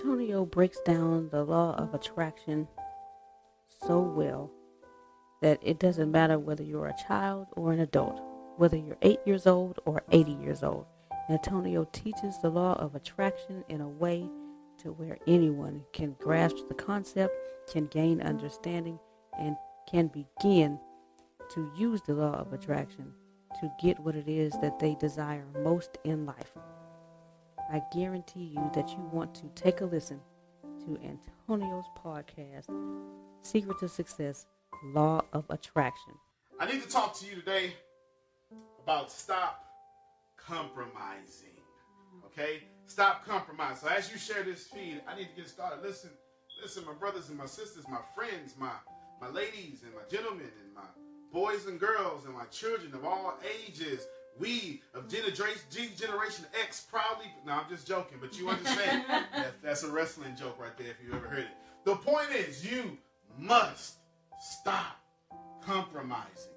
Antonio breaks down the law of attraction so well that it doesn't matter whether you're a child or an adult, whether you're 8 years old or 80 years old. Antonio teaches the law of attraction in a way to where anyone can grasp the concept, can gain understanding, and can begin to use the law of attraction to get what it is that they desire most in life. I guarantee you that you want to take a listen to Antonio's podcast, Secret to Success, Law of Attraction. I need to talk to you today about stop compromising. Okay? Stop compromising. So as you share this feed, I need to get started. Listen, my brothers and my sisters, my friends, my ladies and my gentlemen and my boys and girls and my children of all ages. We of Generation X proudly, no, I'm just joking, but you understand. That's a wrestling joke right there if you've ever heard it. The point is, you must stop compromising.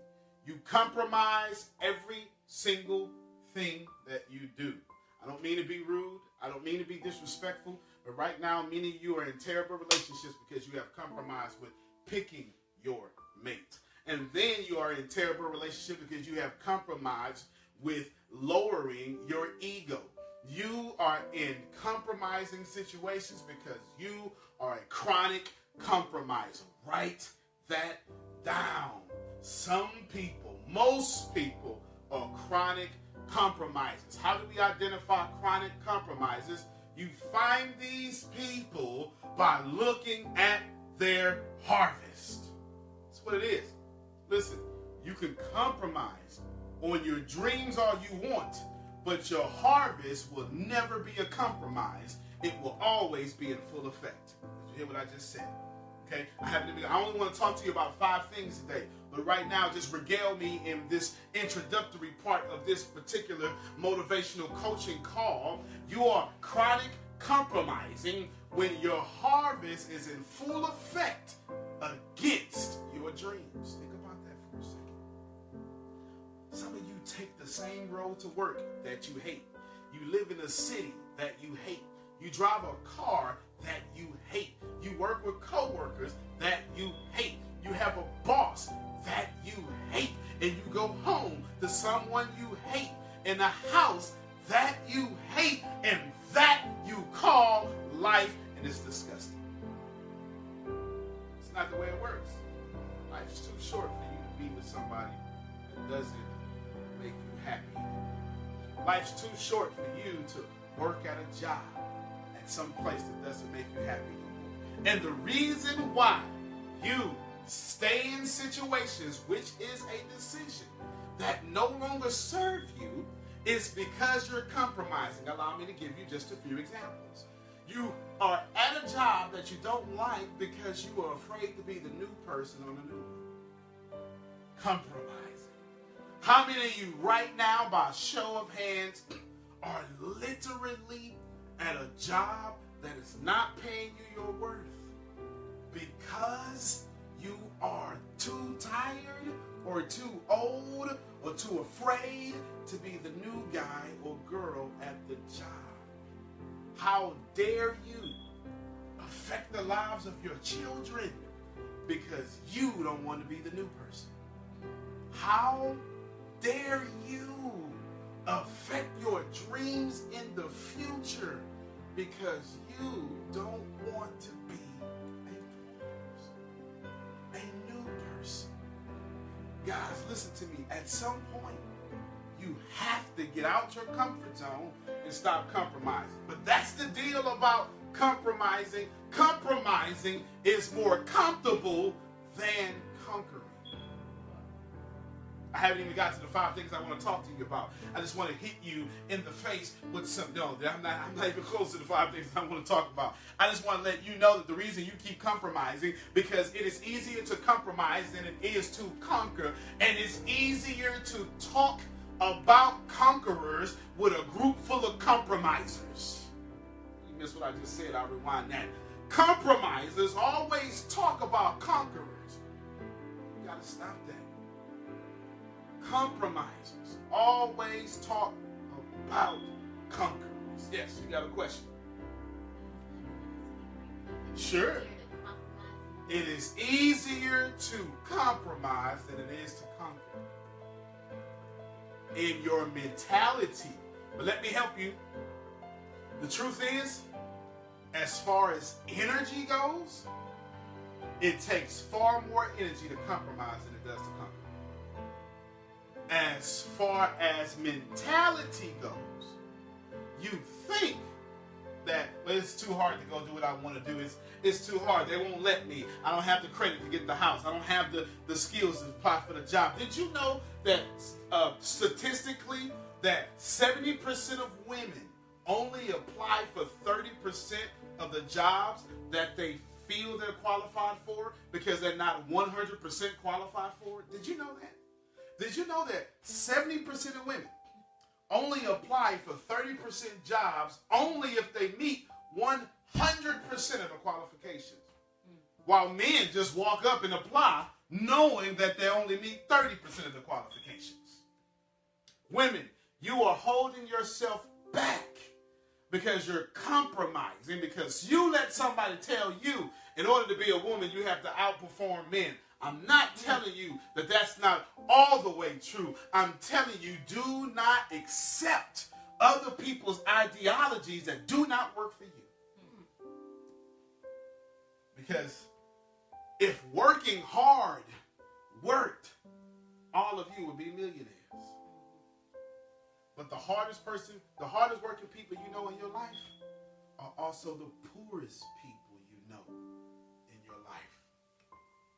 You compromise every single thing that you do. I don't mean to be rude. I don't mean to be disrespectful. But right now, many of you are in terrible relationships because you have compromised with picking your mate. And then you are in terrible relationship because you have compromised with lowering your ego. You are in compromising situations because you are a chronic compromiser. Write that down. Some people, most people, are chronic compromisers. How do we identify chronic compromisers? You find these people by looking at their harvest. That's what it is. Listen, you can compromise on your dreams all you want, but your harvest will never be a compromise. It will always be in full effect. Did you hear what I just said? Okay, I only want to talk to you about 5 things today, but right now just regale me in this introductory part of this particular motivational coaching call. You are chronic compromising when your harvest is in full effect against your dreams. Think about that for a second. Some of you take the same road to work that you hate. You live in a city that you hate. You drive a car that you hate. You work with coworkers that you hate. You have a boss that you hate. And you go home to someone you hate in a house that you hate, and that you call life, and it's disgusting. It's not the way it works. Life's too short for you to be with somebody that doesn't make you happy. Life's too short for you to work at a job at some place that doesn't make you happy anymore. And the reason why you stay in situations, which is a decision that no longer serve you, is because you're compromising. Allow me to give you just a few examples. You are at a job that you don't like because you are afraid to be the new person on the new one. Compromising. How many of you right now, by show of hands, are literally at a job that is not paying you your worth because you are too tired or too old or too afraid to be the new guy or girl at the job? How dare you affect the lives of your children because you don't want to be the new person? How dare you affect your dreams in the future because you don't want to be a new person? Guys, listen to me. At some point, you have to get out your comfort zone and stop compromising. But that's the deal about compromising. Compromising is more comfortable than conquering. I haven't even got to the 5 things I want to talk to you about. I just want to hit you in the face with some, no, I'm not even close to the 5 things I want to talk about. I just want to let you know that the reason you keep compromising, because it is easier to compromise than it is to conquer. And it's easier to talk about conquerors with a group full of compromisers. You missed what I just said, I'll rewind that. Compromisers always talk about conquerors. You got to stop that. Compromisers always talk about conquerors. Yes, you got a question? Sure. It is easier to compromise than it is to conquer. In your mentality. But let me help you. The truth is, as far as energy goes, it takes far more energy to compromise than it does to conquer. As far as mentality goes, you think that, well, it's too hard to go do what I want to do. It's too hard. They won't let me. I don't have the credit to get the house. I don't have the skills to apply for the job. Did you know that statistically that 70% of women only apply for 30% of the jobs that they feel they're qualified for because they're not 100% qualified for it? Did you know that? Did you know that 70% of women only apply for 30% jobs only if they meet 100% of the qualifications? While men just walk up and apply knowing that they only meet 30% of the qualifications. Women, you are holding yourself back because you're compromising, because you let somebody tell you in order to be a woman you have to outperform men. I'm not telling you that that's not all the way true. I'm telling you, do not accept other people's ideologies that do not work for you. Because if working hard worked, all of you would be millionaires. But the hardest working people you know in your life are also the poorest people you know in your life.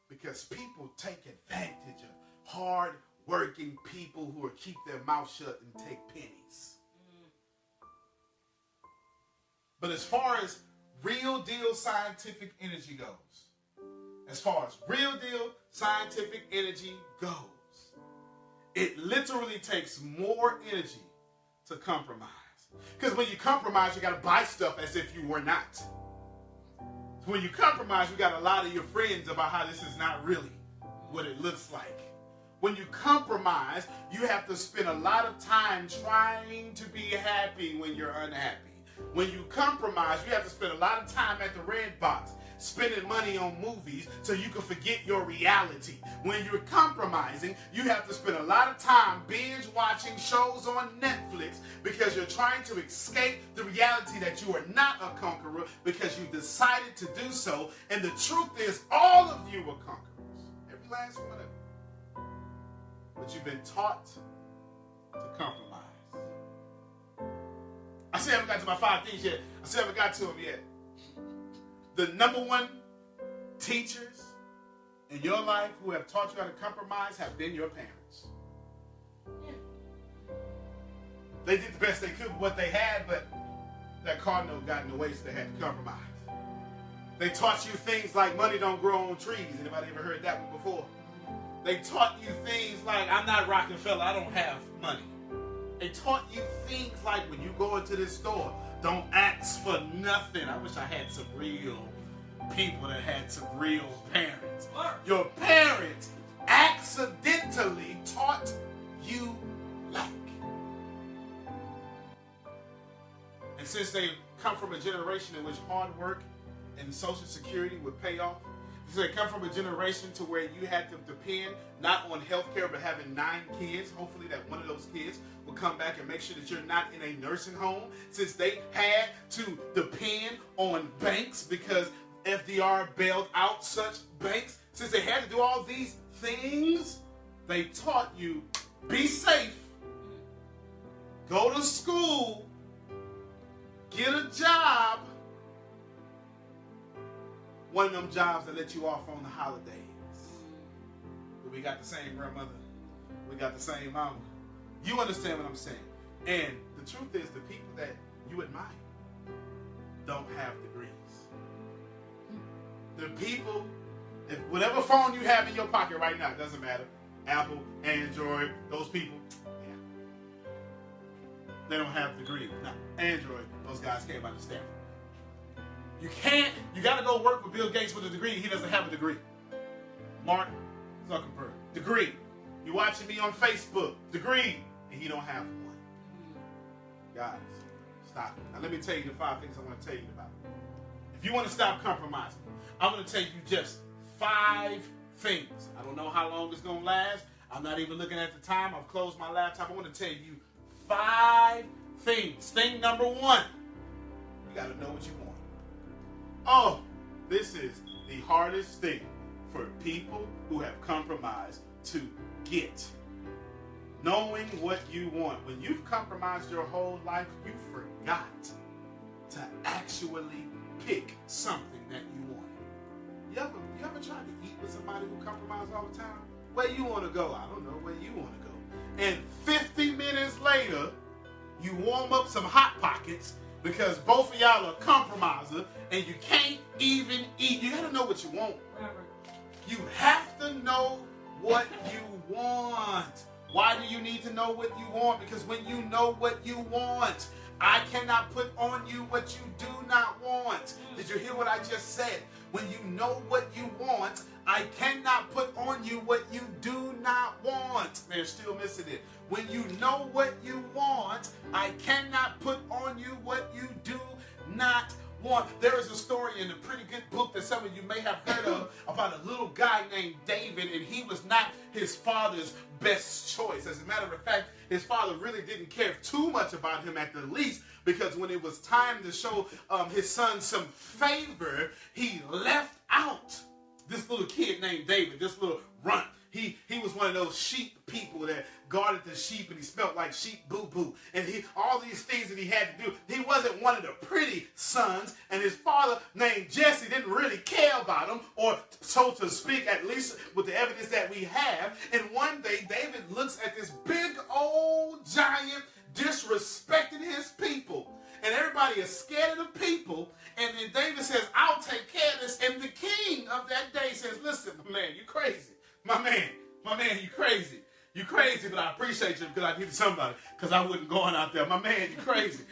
Because people take advantage of hard-working people who will keep their mouth shut and take pennies. But as far as real deal scientific energy goes, it literally takes more energy to compromise. Because when you compromise, you got to buy stuff as if you were not. So when you compromise, you got to lie to your friends about how this is not really what it looks like. When you compromise, you have to spend a lot of time trying to be happy when you're unhappy. When you compromise, you have to spend a lot of time at the red box, spending money on movies so you can forget your reality. When you're compromising, you have to spend a lot of time binge watching shows on Netflix because you're trying to escape the reality that you are not a conqueror because you decided to do so. And the truth is, all of you are conquerors. Every last one of you. But you've been taught to compromise. I still haven't got to my 5 things yet. I still haven't got to them yet. The number one teachers in your life who have taught you how to compromise have been your parents. They did the best they could with what they had, but that car note got in the way, so they had to compromise. They taught you things like money don't grow on trees. Anybody ever heard that one before? They taught you things like, I'm not Rockefeller, I don't have money. They taught you things like, when you go into this store, don't ask for nothing. I wish I had some real people that had some real parents. Your parents accidentally taught you lack. And since they come from a generation in which hard work and Social Security would pay off, so they come from a generation to where you had to depend not on health care but having 9 kids. Hopefully that one of those kids will come back and make sure that you're not in a nursing home. Since they had to depend on banks because FDR bailed out such banks. Since they had to do all these things, they taught you, be safe, go to school, get a job. One of them jobs that let you off on the holidays. But we got the same grandmother. We got the same mama. You understand what I'm saying? And the truth is, the people that you admire don't have degrees. The people, if whatever phone you have in your pocket right now, it doesn't matter. Apple, Android, those people, yeah. They don't have degrees. Now, Android, those guys came out of Stanford. You gotta go work with Bill Gates with a degree. He doesn't have a degree. Mark Zuckerberg, degree. You watching me on Facebook, degree, and he don't have one. Guys, stop it. Now let me tell you the 5 things I want to tell you about. If you want to stop compromising, I'm going to tell you just 5 things. I don't know how long it's going to last. I'm not even looking at the time. I've closed my laptop. I want to tell you 5 things. Thing number 1, you got to know what you want. Oh, this is the hardest thing for people who have compromised to get. Knowing what you want. When you've compromised your whole life, you forgot to actually pick something that you want. You ever tried to eat with somebody who compromised all the time? Where you want to go? I don't know where you want to go. And 50 minutes later, you warm up some Hot Pockets because both of y'all are compromiser and you can't even eat. You got to know what you want. You have to know what you want. Why do you need to know what you want? Because when you know what you want, I cannot put on you what you do not want. Did you hear what I just said? When you know what you want, I cannot put on you what you do not want. They're still missing it. When you know what you want, I cannot put on you what you do not want. There is a story in a pretty good book that some of you may have heard of about a little guy named David, and he was not his father's best choice. As a matter of fact, his father really didn't care too much about him at the least, because when it was time to show his son some favor, he left out this little kid named David, this little runt. He was one of those sheep people that guarded the sheep, and he smelled like sheep boo-boo. And all these things that he had to do. He wasn't one of the pretty sons, and his father named Jesse didn't really care about him, or so to speak, at least with the evidence that we have. And one day, David looks at this big old giant disrespecting his people. And everybody is scared of the people. And then David says, I'll take care of this. And the king of that day says, listen, man, you crazy. My man, you crazy. You crazy, but I appreciate you because I needed somebody, because I wasn't going out there. My man, you crazy.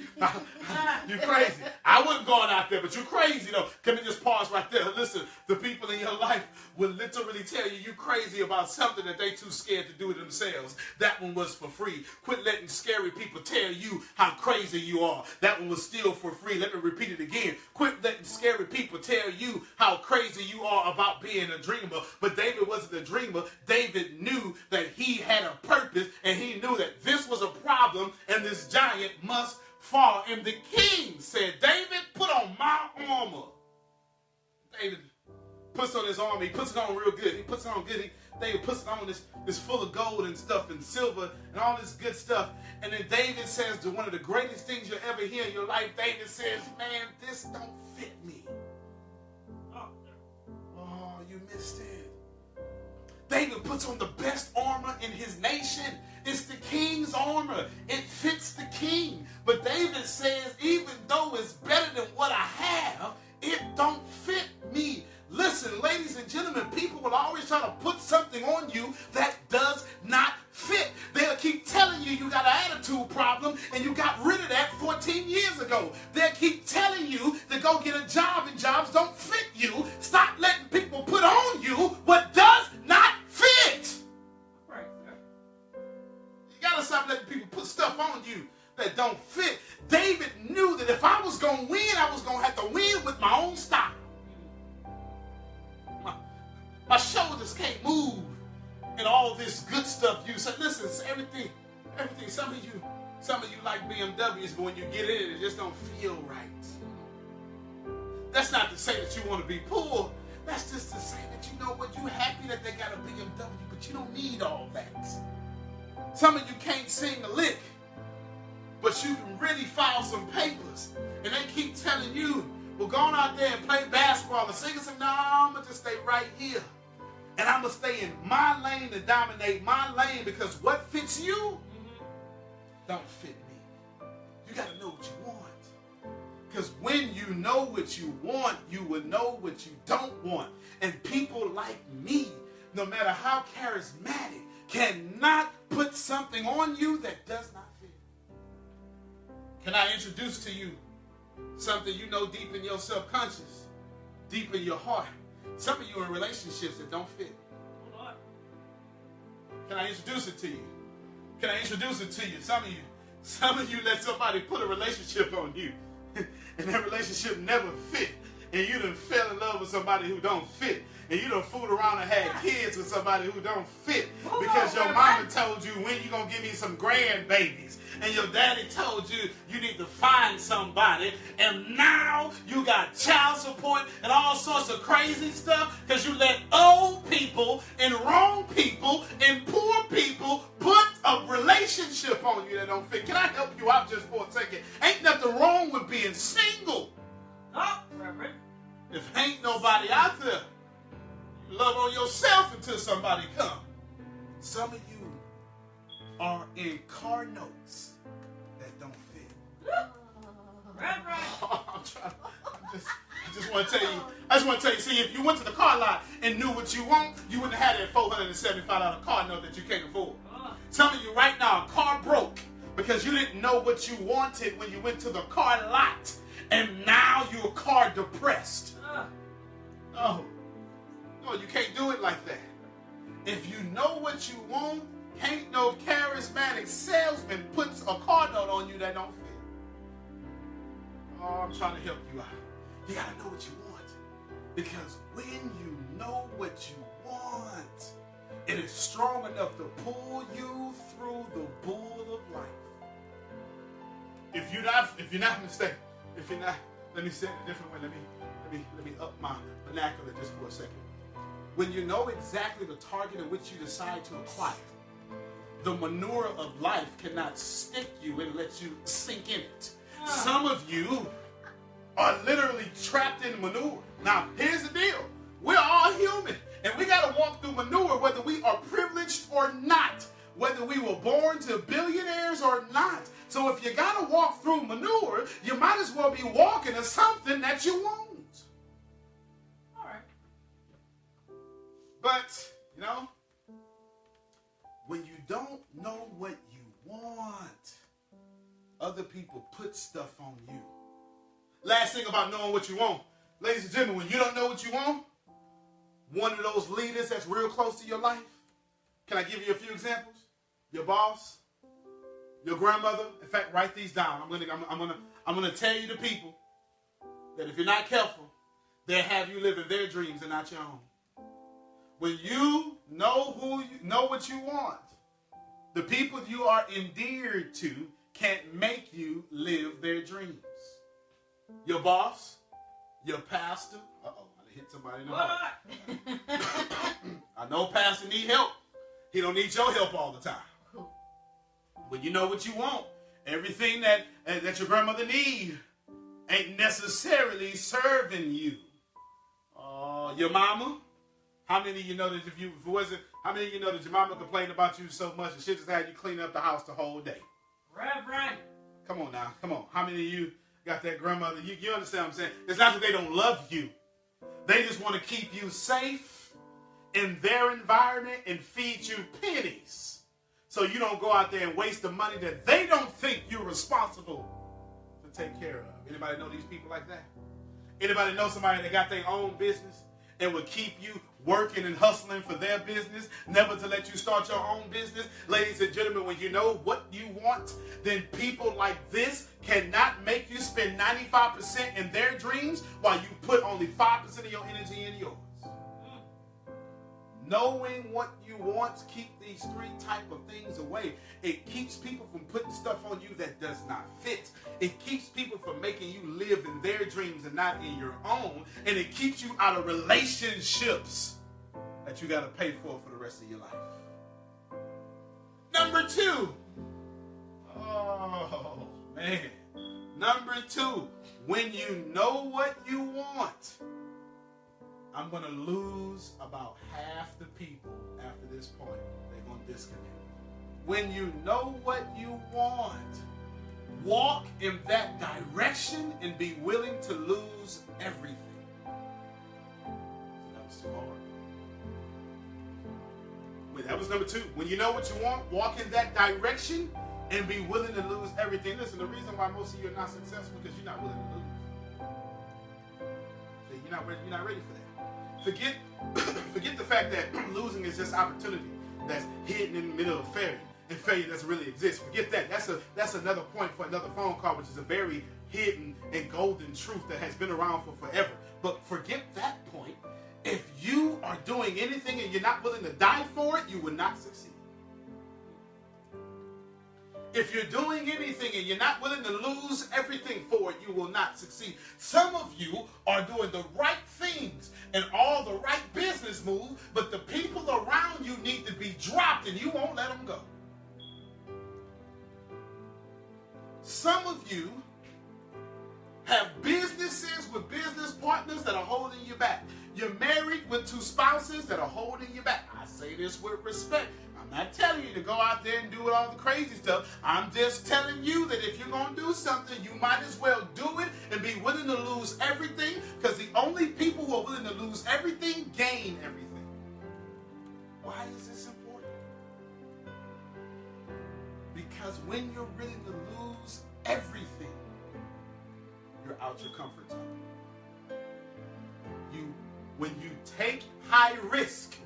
You crazy. I wasn't going out there, but you're crazy, though. Can we just pause right there? Listen, the people in your life will literally tell you crazy about something that they too scared to do it themselves. That one was for free. Quit letting scary people tell you how crazy you are. That one was still for free. Let me repeat it again. Quit letting scary people tell you how crazy you are about being a dreamer. But David wasn't a dreamer. David knew that he had a purpose, and he knew that this was a problem, and this giant must fall. And the king said, David, put on my armor. David puts on his armor. He puts it on real good. He puts it on good. David puts it on this full of gold and stuff and silver and all this good stuff. And then David says to one of the greatest things you'll ever hear in your life, David says, man, this don't fit me. Oh, you missed it. David puts on the best armor in his nation. It's the king's armor. It fits the king. But David says, even though it's better than what I have, it don't fit me. Listen, ladies and gentlemen, people will always try to put something on you that does not fit. They'll keep telling you you got an attitude problem and you got rid of that 14 years ago. They'll keep telling you to go get a job and jobs don't fit you. Stop letting people put on you what does not fit. Right. You gotta stop letting people put stuff on you that don't fit. David knew that if I was gonna win, I was gonna have to win with my own style. My shoulders can't move and all this good stuff. You said, listen, everything. Some of you like BMWs, but when you get in it, it just don't feel right. That's not to say that you want to be poor. That's just to say that you know what, you're happy that they got a BMW, but you don't need all that. Some of you can't sing a lick, but you can really file some papers. And they keep telling you, well, go on out there and play basketball and sing some. No, I'm going to just stay right here. And I'm going to stay in my lane and dominate my lane, because what fits you don't fit me. You got to know what you want. Because when you know what you want, you will know what you don't want. And people like me, no matter how charismatic, cannot put something on you that does not fit. Can I introduce to you something you know deep in your subconscious, deep in your heart? Some of you are in relationships that don't fit. Can I introduce it to you? Can I introduce it to you? Some of you let somebody put a relationship on you, and that relationship never fit. and you done fell in love with somebody who don't fit, and you done fooled around and had kids with somebody who don't fit, because your mama told you when you gonna give me some grandbabies, and your daddy told you you need to find somebody, and now you got child support and all sorts of crazy stuff because you let old people and wrong people and poor people put a relationship on you that don't fit. Can I help you out just for a second? Ain't nothing wrong with being single. Oh, Reverend. If ain't nobody out there, you love on yourself until somebody come. Some of you are in car notes that don't fit. Reverend. I just want to tell you, see, if you went to the car lot and knew what you want, you wouldn't have had that $475 car note that you can't afford. Some of you right now are car broke because you didn't know what you wanted when you went to the car lot, and now you're car depressed. No, you can't do it like that. If you know what you want, ain't no charismatic salesman puts a car note on you that don't fit. Oh, I'm trying to help you out. You gotta know what you want. Because when you know what you want, it is strong enough to pull you through the bull of life. If you're not mistaken, let me say it a different way. Let me up my vernacular just for a second. When you know exactly the target in which you decide to acquire, the manure of life cannot stick you and let you sink in it. Some of you are literally trapped in manure. Now, here's the deal. We're all human, and we got to walk through manure whether we are privileged or not, whether we were born to billionaires or not. So if you got to walk through manure, you might as well be walking to something that you won't. All right. But, when you don't know what you want, other people put stuff on you. Last thing about knowing what you want. Ladies and gentlemen, when you don't know what you want, one of those leaders that's real close to your life, can I give you a few examples? Your boss, your grandmother. In fact, write these down. I'm gonna tell you the people that if you're not careful, they'll have you living their dreams and not your own. When you know what you want, the people you are endeared to can't make you live their dreams. Your boss, your pastor. Uh-oh, I hit somebody in the heart. I know pastor need help. He don't need your help all the time. When you know what you want, everything that your grandmother need ain't necessarily serving you. Your mama. How many of you know that how many of you know that your mama complained about you so much and she just had you clean up the house the whole day? Reverend. Come on now, come on. How many of you got that grandmother? You understand what I'm saying? It's not that they don't love you. They just want to keep you safe in their environment and feed you pennies, so you don't go out there and waste the money that they don't think you're responsible to take care of. Anybody know these people like that? Anybody know somebody that got their own business and would keep you working and hustling for their business, never to let you start your own business? Ladies and gentlemen, when you know what you want, then people like this cannot make you spend 95% in their dreams while you put only 5% of your energy in yours. Knowing what you want, keep these three type of things away. It keeps people from putting stuff on you that does not fit. It keeps people from making you live in their dreams and not in your own. And it keeps you out of relationships that you got to pay for the rest of your life. Number 2. Oh, man. Number 2. When you know what you want, I'm going to lose about half the people after this point. They're going to disconnect. When you know what you want, walk in that direction and be willing to lose everything. That was too hard. Wait, that was number 2. When you know what you want, walk in that direction and be willing to lose everything. Listen, the reason why most of you are not successful is because you're not willing to lose. See, you're not ready for that. Forget the fact that losing is just opportunity that's hidden in the middle of failure, and failure doesn't really exist. Forget that. That's another point for another phone call, which is a very hidden and golden truth that has been around for forever. But forget that point. If you are doing anything and you're not willing to die for it, you will not succeed. If you're doing anything and you're not willing to lose everything for it, you will not succeed. Some of you are doing the right things and all the right business moves, but the people around you need to be dropped and you won't let them go. Some of you have businesses with business partners that are holding you back. You're married with two spouses that are holding you back. I say this with respect. I'm not telling you to go out there and do all the crazy stuff. I'm just telling you that if you're going to do something, you might as well do it and be willing to lose everything, because the only people who are willing to lose everything gain everything. Why is this important? Because when you're willing to lose everything, you're out your comfort zone. When you take high risk,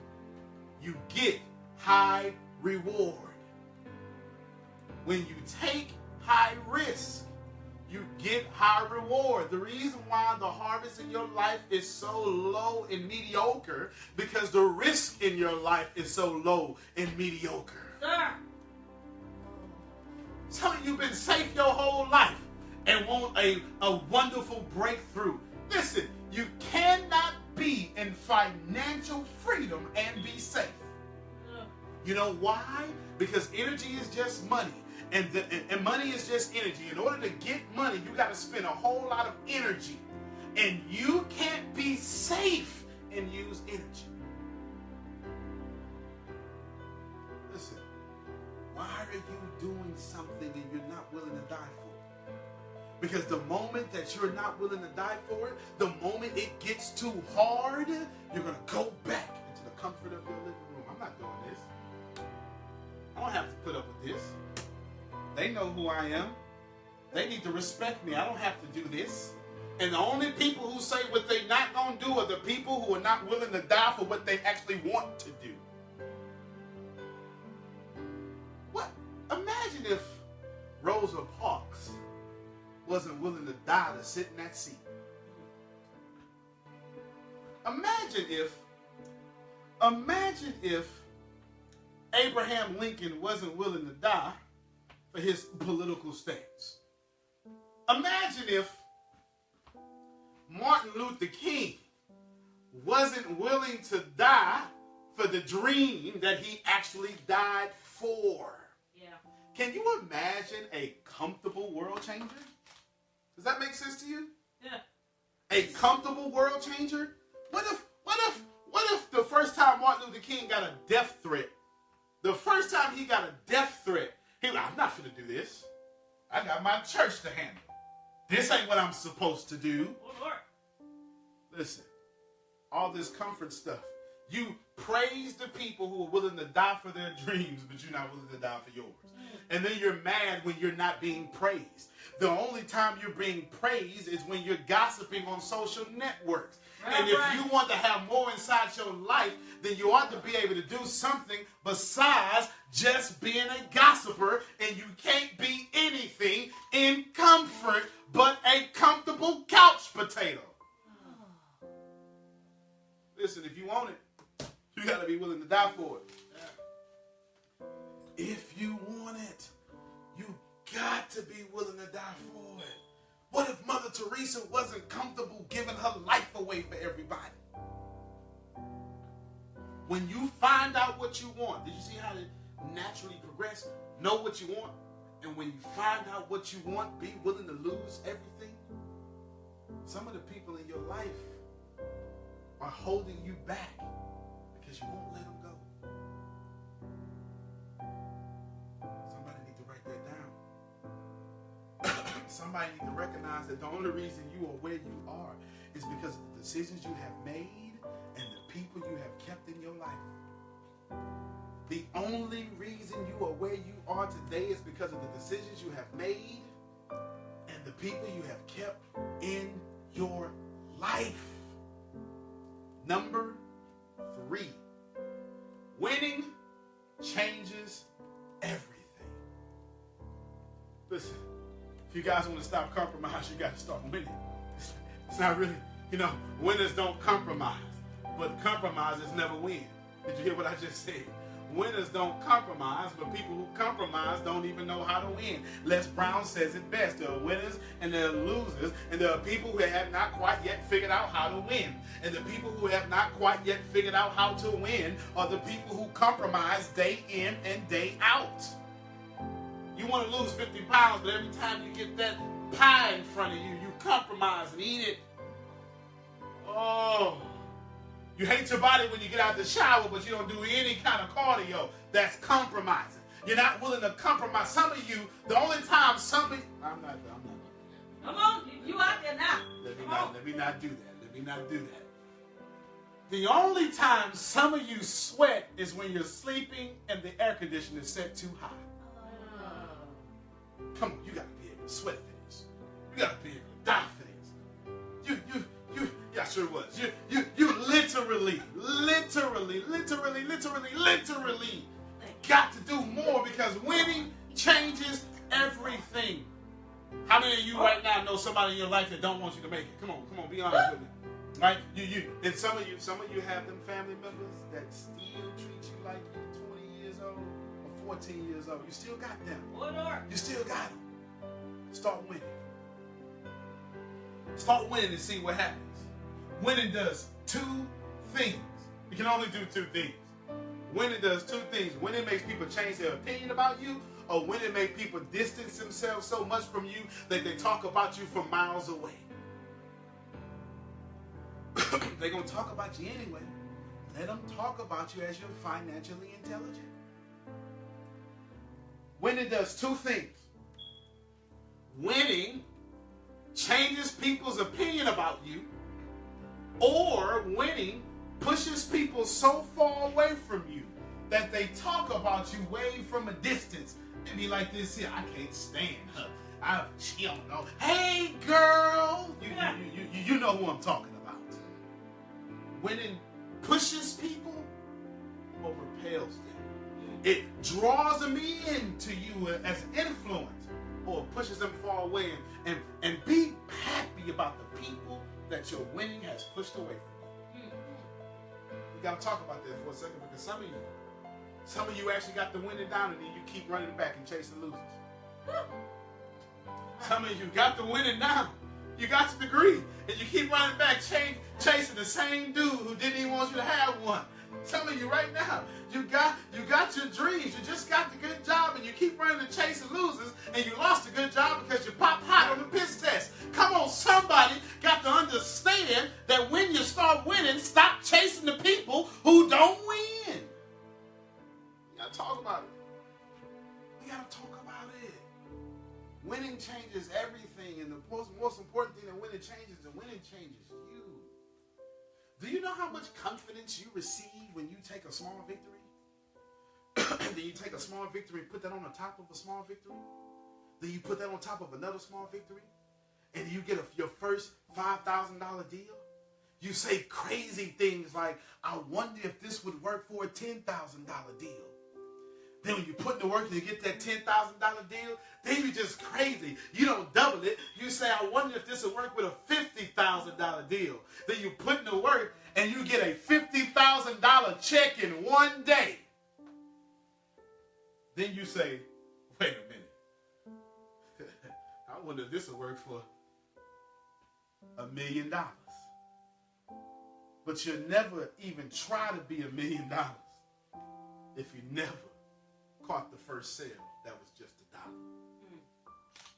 you get high reward. When you take high risk, you get high reward. The reason why the harvest in your life is so low and mediocre, because the risk in your life is so low and mediocre. Sir. Some of you have been safe your whole life and want a wonderful breakthrough. Listen, you cannot be in financial freedom and be safe. You know why? Because energy is just money. And money is just energy. In order to get money, you got to spend a whole lot of energy. And you can't be safe and use energy. Listen, why are you doing something and you're not willing to die for it? Because the moment that you're not willing to die for it, the moment it gets too hard, you're going to go back into the comfort of your living room. I'm not doing this. I don't have to put up with this. They know who I am. They need to respect me. I don't have to do this. And the only people who say what they're not going to do are the people who are not willing to die for what they actually want to do. What? Imagine if Rosa Parks wasn't willing to die to sit in that seat. Imagine if Abraham Lincoln wasn't willing to die for his political stance. Imagine if Martin Luther King wasn't willing to die for the dream that he actually died for. Yeah. Can you imagine a comfortable world changer? Does that make sense to you? Yeah. A comfortable world changer? What if the first time Martin Luther King got a death threat, the first time he got a death threat, he was like, I'm not finna do this. I got my church to handle. This ain't what I'm supposed to do. Oh, Lord. Listen, all this comfort stuff. You praise the people who are willing to die for their dreams, but you're not willing to die for yours. And then you're mad when you're not being praised. The only time you're being praised is when you're gossiping on social networks. And if you want to have more inside your life, then you ought to be able to do something besides just being a gossiper. And you can't be anything in comfort but a comfortable couch potato. Listen, if you want it, you got to be willing to die for it. If you want it, you got to be willing to die for it. What if Mother Teresa wasn't comfortable giving her life away for everybody? When you find out what you want, did you see how it naturally progressed? Know what you want, and when you find out what you want, be willing to lose everything. Some of the people in your life are holding you back because you won't let them go. Somebody need to write that down. Somebody need to recognize that the only reason you are where you are is because of the decisions you have made and the people you have kept in your life. The only reason you are where you are today is because of the decisions you have made and the people you have kept in your life. Number 3, winning changes everything. Listen, If you guys want to stop compromise, you got to start winning. It's not really, winners don't compromise, but compromisers never win. Did you hear what I just said? Winners don't compromise, but people who compromise don't even know how to win. Les Brown says it best. There are winners and there are losers, and there are people who have not quite yet figured out how to win. And the people who have not quite yet figured out how to win are the people who compromise day in and day out. You want to lose 50 pounds, but every time you get that pie in front of you, you compromise and eat it. Oh. You hate your body when you get out the shower, but you don't do any kind of cardio. That's compromising. You're not willing to compromise. Some of you, the only time I'm not. Come on, you out there now. Let me not do that. The only time some of you sweat is when you're sleeping and the air conditioner is set too high. Come on, you gotta be able to sweat for this. You gotta be able to die for this. Yeah, sure was. You literally got to do more, because winning changes everything. How many of you right now know somebody in your life that don't want you to make it? Come on, be honest with me. Right? And some of you have them family members that still treat you like you're 20 years old or 14 years old. You still got them. You still got them. Start winning. Start winning and see what happens. Winning does two things. You can only do two things. Winning does two things. Winning makes people change their opinion about you, or winning makes people distance themselves so much from you that they talk about you from miles away. They're going to talk about you anyway. Let them talk about you as you're financially intelligent. Winning does two things. Winning changes people's opinion about you, or winning pushes people so far away from you that they talk about you way from a distance. They be like this here, I can't stand her. She don't know. Hey, girl. You know who I'm talking about. Winning pushes people or repels them. It draws them into you as an influence, or pushes them far away. And be happy about the people that your winning has pushed away from you. We got to talk about that for a second, because some of you actually got the winning down, and then you keep running back and chasing losers. Some of you got the winning down. You got your degree, and you keep running back chasing the same dude who didn't even want you to have one. Some of you right now, you got your dreams. You just got the good job, and you keep running and chasing losers, and you lost a good job because you popped hot on the piss test. Come on, somebody got to understand that when you start winning, stop chasing the people who don't win. We got to talk about it. Winning changes everything, and the most important thing that winning changes you. Do you know how much confidence you receive when you take a small victory? Then you take a small victory and put that on the top of a small victory? Then you put that on top of another small victory? And you get your first $5,000 deal? You say crazy things like, I wonder if this would work for a $10,000 deal. Then when you put in the work and you get that $10,000 deal, then you're just crazy. You don't double it. You say, I wonder if this would work with a $50,000 deal. Then you put in the work and you get a $50,000 check in one day. Then you say, wait a minute. I wonder if this would work for $1 million. But you'll never even try to be $1 million if you never caught the first sale that was just $1.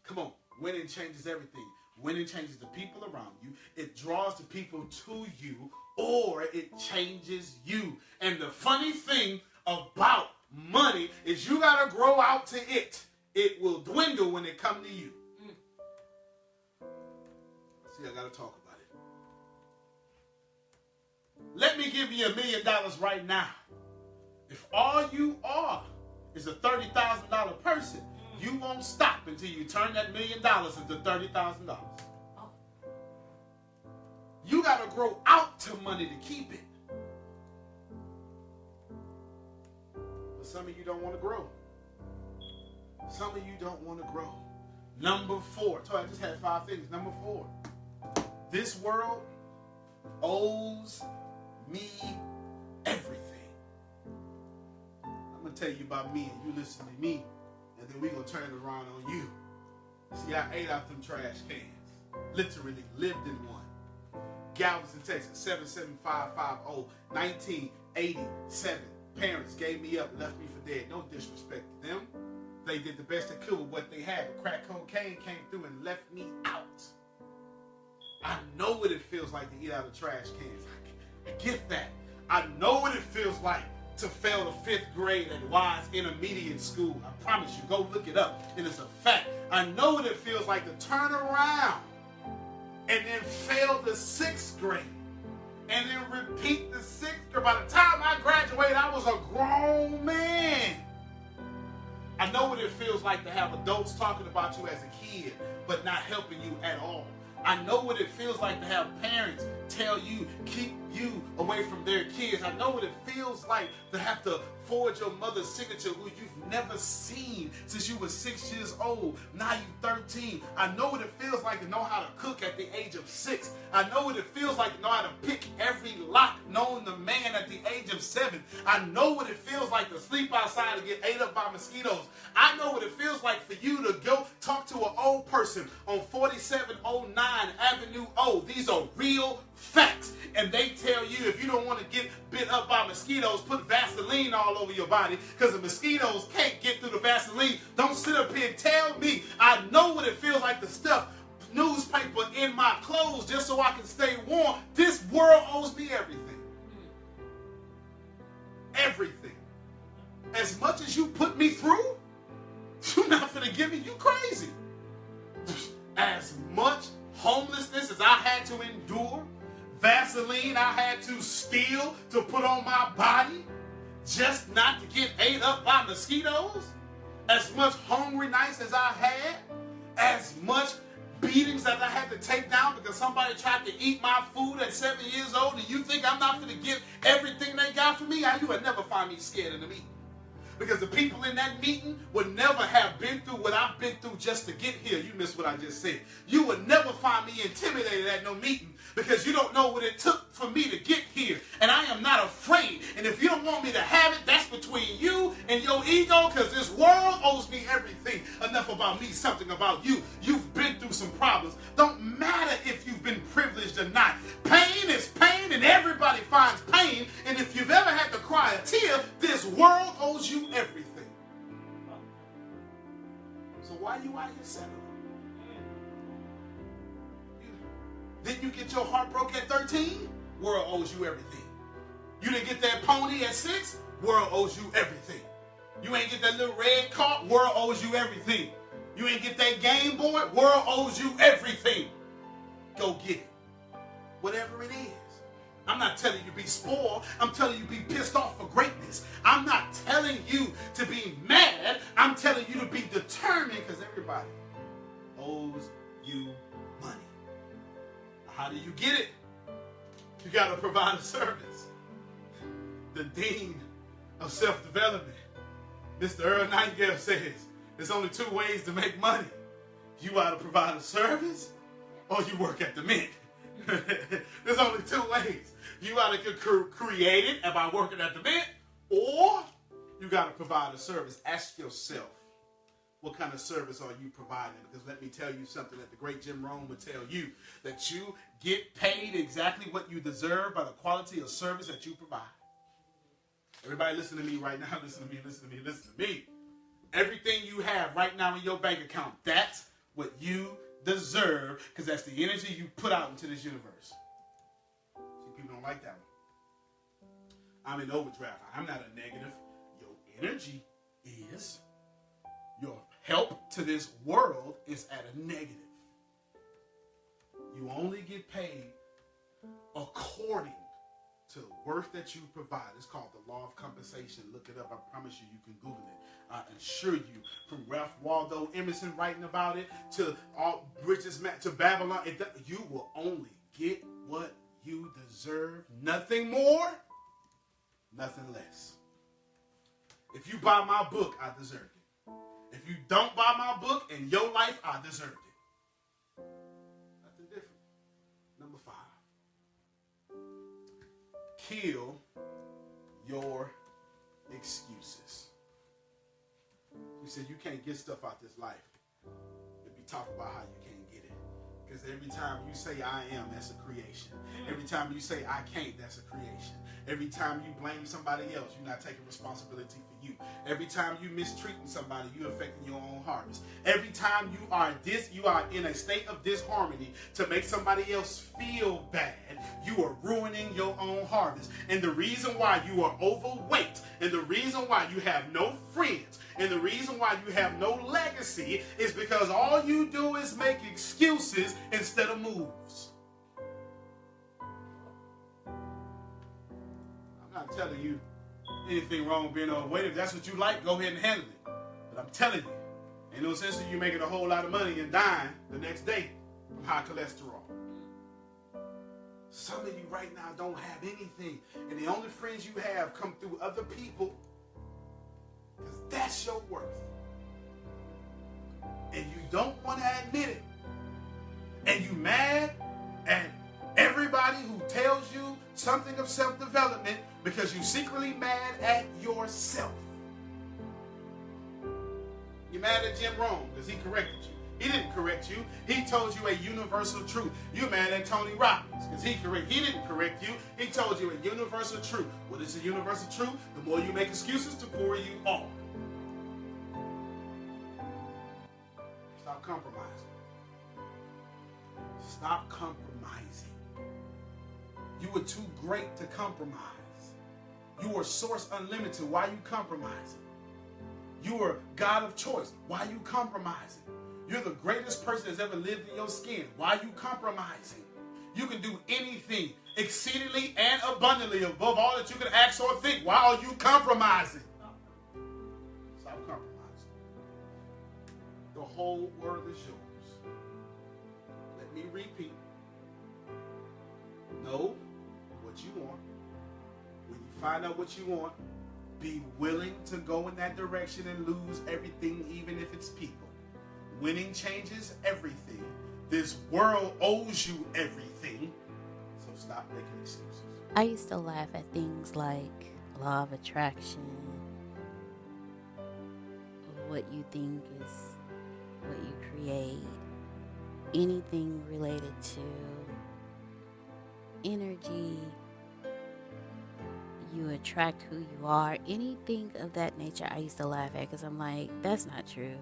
Come on, winning changes everything. Winning changes the people around you. It draws the people to you, or it changes you. And the funny thing about money is you got to grow out to it. It will dwindle when it comes to you. See, I got to talk about it. Let me give you $1 million right now. If all you are is a $30,000 person, you won't stop until you turn that $1 million into $30,000. You got to grow out to money to keep it. But some of you don't want to grow. Some of you don't want to grow. Number 4. I just had 5 things. Number 4. This world owes me everything. I'm going to tell you about me, and you listen to me, and then we're going to turn it around on you. See, I ate out them trash cans. Literally lived in one. Galveston, Texas, 77550, 1987. Parents gave me up, left me for dead. No disrespect to them. They did the best they could with what they had. But crack cocaine came through and left me out. I know what it feels like to eat out of trash cans. I get that. I know what it feels like to fail the 5th grade at Wise Intermediate School. I promise you, go look it up. And it's a fact. I know what it feels like to turn around and then fail the 6th grade. And then repeat the 6th grade. By the time I graduated, I was a grown man. I know what it feels like to have adults talking about you as a kid, but not helping you at all. I know what it feels like to have parents tell you, keep you away from their kids. I know what it feels like to have to forge your mother's signature who you've never seen since you were 6 years old. Now you're 13. I know what it feels like to know how to cook at the age of 6. I know what it feels like to know how to pick every lock known to man at the age of 7. I know what it feels like to sleep outside and get ate up by mosquitoes. I know what it feels like for you to go talk to an old person on 4709 Avenue O. These are real facts. And they tell you if you don't want to get bit up by mosquitoes, put Vaseline all over your body because the mosquitoes can't get through the Vaseline. Don't sit up here and tell me. I know what it feels like to stuff newspaper in my clothes just so I can stay warm. This world owes me everything. Everything. As much as you put me through, you're not going to give me. You crazy. As much homelessness as I had to endure, Vaseline I had to steal to put on my body just not to get ate up by mosquitoes, as much hungry nights as I had, as much beatings that I had to take down because somebody tried to eat my food at 7 years old, and you think I'm not going to give everything they got for me? You would never find me scared in the meeting. Because the people in that meeting would never have been through what I've been through just to get here. You missed what I just said. You would never find me intimidated at no meeting because you don't know what it took for me to get here. And I am not afraid. And if you don't want me to have it, that's between you and your ego, because this world owes me everything. Enough about me, something about you. You've been through some problems. Don't matter if you've been privileged or not. Pain is pain, and everybody finds pain. And if you've ever had to cry a tear, this world owes you everything. So why are you out here settling? Didn't you get your heart broke at 13? World owes you everything. You didn't get that pony at 6? World owes you everything. You ain't get that little red car? World owes you everything. You ain't get that Game Boy? World owes you everything. Go get it. Whatever it is. I'm not telling you to be spoiled. I'm telling you to be pissed off for greatness. I'm not telling you to be mad. I'm telling you to be determined, because everybody owes you money. How do you get it? You got to provide a service. The dean of self-development, Mr. Earl Nightingale, says there's only 2 ways to make money. You either provide a service or you work at the mint. There's only 2 ways. You either can create it by working at the mint, or you got to provide a service. Ask yourself, what kind of service are you providing? Because let me tell you something that the great Jim Rohn would tell you, that you get paid exactly what you deserve by the quality of service that you provide. Everybody listen to me right now. Listen to me, listen to me, listen to me. Everything you have right now in your bank account, that's what you deserve, because that's the energy you put out into this universe. See, people don't like that one. I'm in overdraft. I'm not a negative. Your energy is. Your help to this world is at a negative. You only get paid according to the worth that you provide. It's called the law of compensation. Look it up. I promise you, you can Google it. I assure you, from Ralph Waldo Emerson writing about it to all Bridges to Babylon, you will only get what you deserve. Nothing more, nothing less. If you buy my book, I deserve it. If you don't buy my book in your life, I deserved it. Nothing different. Number 5. Kill your excuses. You said you can't get stuff out this life. Let me talk about how you can't get it. Because every time you say I am, that's a creation. Every time you say I can't, that's a creation. Every time you blame somebody else, you're not taking responsibility for you. Every time you mistreating somebody, you're affecting your own harvest. Every time you are in a state of disharmony to make somebody else feel bad, you are ruining your own harvest. And the reason why you are overweight, and the reason why you have no friends, and the reason why you have no legacy is because all you do is make excuses instead of moves. I'm not telling you anything wrong with being overweight. If that's what you like, go ahead and handle it. But I'm telling you, ain't no sense in you making a whole lot of money and dying the next day from high cholesterol. Some of you right now don't have anything, and the only friends you have come through other people, because that's your worth. And you don't want to admit it. And you mad at everybody who tells you something of self-development because you secretly mad at yourself. You're mad at Jim Rome because he corrected you. He didn't correct you. He told you a universal truth. You're mad at Tony Robbins because he didn't correct you. He told you a universal truth. What is a universal truth? The more you make excuses, the poorer you are. Stop compromising. Stop compromising. You were too great to compromise. You are source unlimited. Why are you compromising? You are God of choice. Why are you compromising? You're the greatest person that's ever lived in your skin. Why are you compromising? You can do anything exceedingly and abundantly above all that you can ask or think. Why are you compromising? Stop compromising. The whole world is yours. Let me repeat. Know what you want. When you find out what you want, be willing to go in that direction and lose everything, even if it's people. Winning changes everything. This world owes you everything. So stop making excuses. I used to laugh at things like law of attraction, what you think is what you create, anything related to energy, you attract who you are, anything of that nature. I used to laugh at because I'm like, that's not true.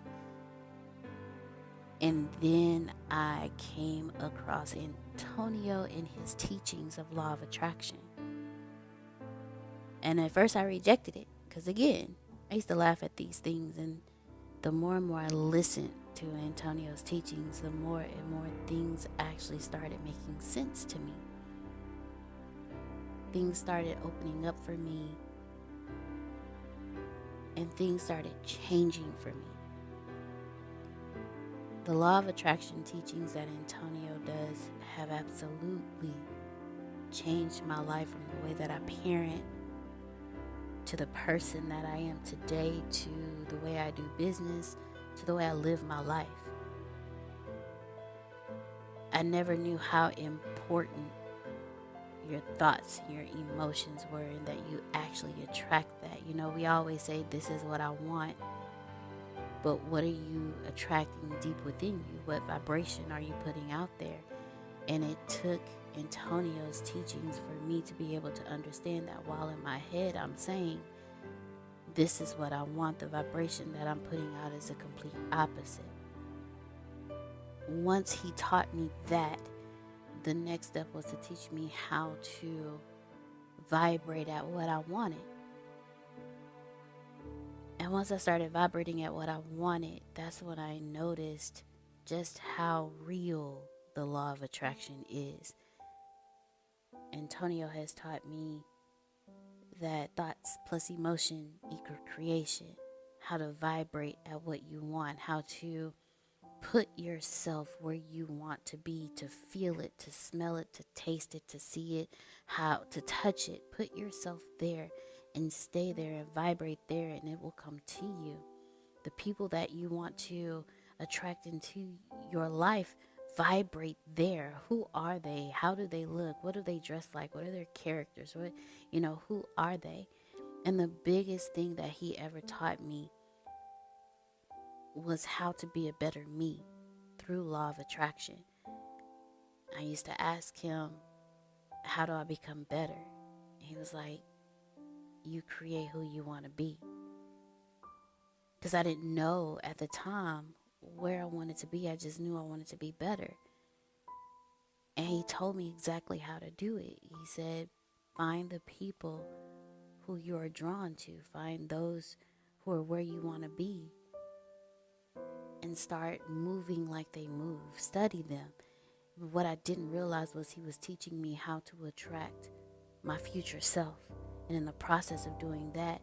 And then I came across Antonio in his teachings of law of attraction. And at first I rejected it because, again, I used to laugh at these things. And the more and more I listened to Antonio's teachings, the more and more things actually started making sense to me. Things started opening up for me, and things started changing for me. The law of attraction teachings that Antonio does have absolutely changed my life, from the way that I parent, to the person that I am today, to the way I do business, to the way I live my life. I never knew how important your thoughts and your emotions were, and that you actually attract that. You know, we always say, this is what I want. But what are you attracting deep within you? What vibration are you putting out there? And it took Antonio's teachings for me to be able to understand that while in my head I'm saying, this is what I want, the vibration that I'm putting out is a complete opposite. Once he taught me that, the next step was to teach me how to vibrate at what I wanted. And once I started vibrating at what I wanted, that's when I noticed just how real the law of attraction is. Antonio has taught me that thoughts plus emotion equal creation. How to vibrate at what you want, how to put yourself where you want to be, to feel it, to smell it, to taste it, to see it, how to touch it. Put yourself there and stay there and vibrate there, and it will come to you. The people that you want to attract into your life vibrate there. Who are they? How do they look? What do they dress like? What are their characters? Who are they? And the biggest thing that he ever taught me was how to be a better me through law of attraction. I used to ask him, how do I become better? He was like, you create who you want to be. Because I didn't know at the time where I wanted to be. I just knew I wanted to be better. And he told me exactly how to do it. He said, find the people who you are drawn to. Find those who are where you want to be. And start moving like they move. Study them. What I didn't realize was he was teaching me how to attract my future self. And in the process of doing that,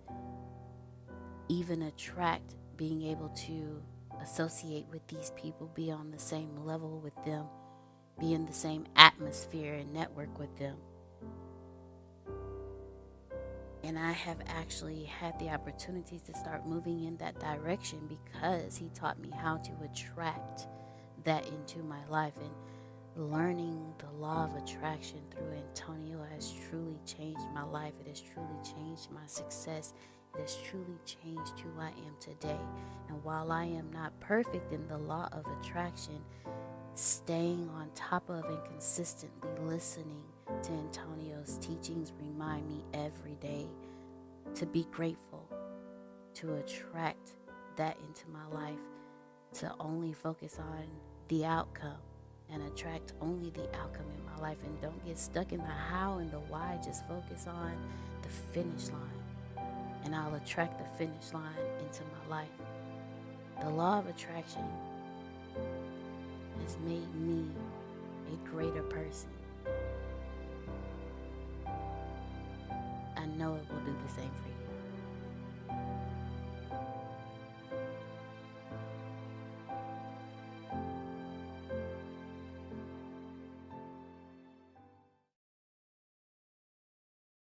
even attract being able to associate with these people, be on the same level with them, be in the same atmosphere and network with them. And I have actually had the opportunities to start moving in that direction because he taught me how to attract that into my life. And learning the law of attraction through Antonio has truly changed my life. It has truly changed my success. It has truly changed who I am today. And while I am not perfect in the law of attraction, staying on top of and consistently listening to Antonio's teachings remind me every day to be grateful, to attract that into my life, to only focus on the outcome and attract only the outcome in my life, and don't get stuck in the how and the why. Just focus on the finish line, and I'll attract the finish line into my life. The law of attraction has made me a greater person. I know it will do the same for you.